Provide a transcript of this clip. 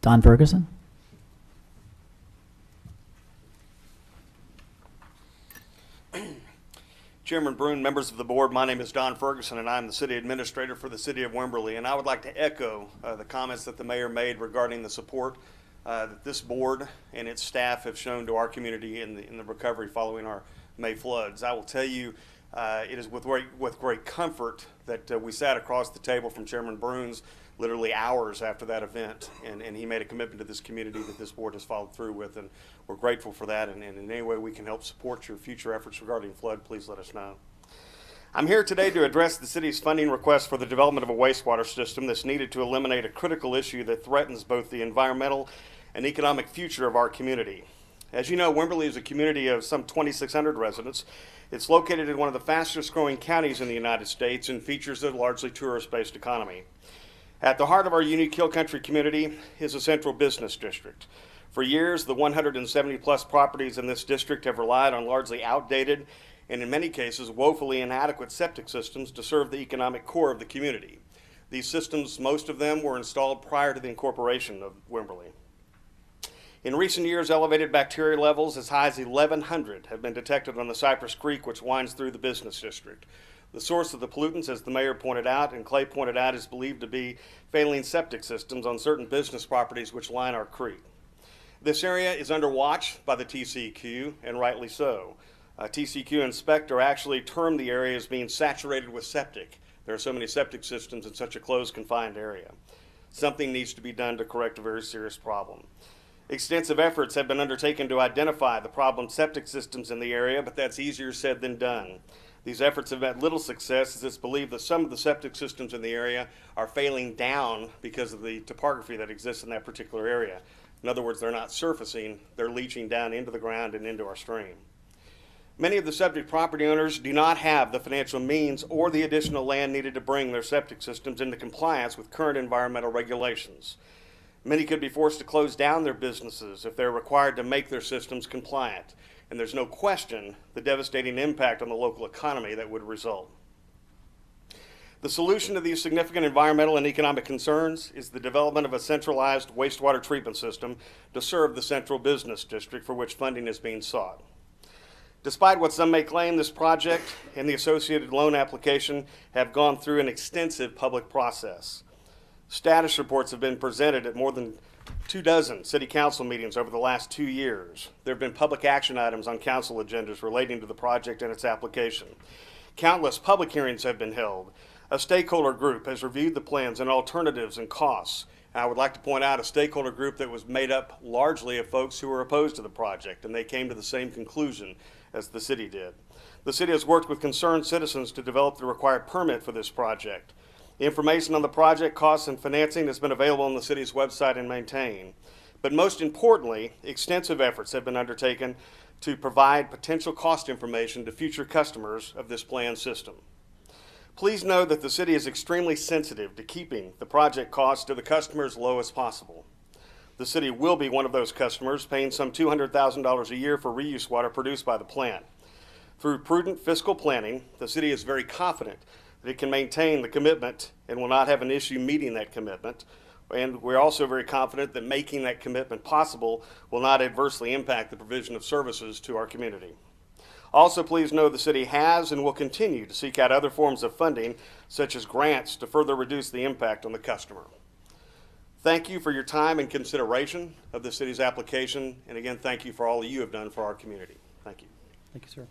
DonFerguson. Chairman Brune, members of the board, my name is Don Ferguson, and I'm the city administrator for the city of Wimberley. And I would like to echo the comments that the mayor made regarding the support that this board and its staff have shown to our community in the recovery following our May floods. I will tell you, it is with great comfort that we sat across the table from Chairman Brune's literally hours after that event, and he made a commitment to this community that this board has followed through with, and we're grateful for that. And in any way we can help support your future efforts regarding flood, please let us know. I'm here today to address the city's funding request for the development of a wastewater system that's needed to eliminate a critical issue that threatens both the environmental and economic future of our community. As you know, Wimberley is a community of some 2,600 residents. It's located in one of the fastest growing counties in the United States and features a largely tourist-based economy. At the heart of our unique hill country community is a central business district. For years, the 170 plus properties in this district have relied on largely outdated and in many cases woefully inadequate septic systems to serve the economic core of the community. These systems, most of them, were installed prior to the incorporation of Wimberley. In recent years, elevated bacteria levels as high as 1,100 have been detected on the Cypress Creek, which winds through the business district. The source of the pollutants, as the mayor pointed out and Clay pointed out, is believed to be failing septic systems on certain business properties which line our creek. This area is under watch by the TCEQ, and rightly so. TCEQ inspector actually termed the area as being saturated with septic. There are so many septic systems in such a closed, confined area. Something needs to be done to correct a very serious problem. Extensive efforts have been undertaken to identify the problem septic systems in the area, but that's easier said than done. These efforts have had little success, as it's believed that some of the septic systems in the area are failing down because of the topography that exists in that particular area. In other words, they're not surfacing, they're leaching down into the ground and into our stream. Many of the subject property owners do not have the financial means or the additional land needed to bring their septic systems into compliance with current environmental regulations. Many could be forced to close down their businesses if they're required to make their systems compliant. And there's no question the devastating impact on the local economy that would result. The solution to these significant environmental and economic concerns is the development of a centralized wastewater treatment system to serve the central business district for which funding is being sought. Despite what some may claim, this project and the associated loan application have gone through an extensive public process. Status reports have been presented at more than 24 city council meetings over the last 2 years. There have been public action items on council agendas relating to the project and its application. Countless public hearings have been held. A stakeholder group has reviewed the plans and alternatives and costs. And I would like to point out a stakeholder group that was made up largely of folks who were opposed to the project, and they came to the same conclusion as the city did. The city has worked with concerned citizens to develop the required permit for this project. Information on the project costs and financing has been available on the city's website and maintained. But most importantly, extensive efforts have been undertaken to provide potential cost information to future customers of this planned system. Please know that the city is extremely sensitive to keeping the project costs to the customer as low as possible. The city will be one of those customers, paying some $200,000 a year for reuse water produced by the plant. Through prudent fiscal planning, the city is very confident that it can maintain the commitment and will not have an issue meeting that commitment. And we're also very confident that making that commitment possible will not adversely impact the provision of services to our community. Also, please know the city has and will continue to seek out other forms of funding, such as grants, to further reduce the impact on the customer. Thank you for your time and consideration of the city's application. And again, thank you for all that you have done for our community. Thank you. Thank you, sir.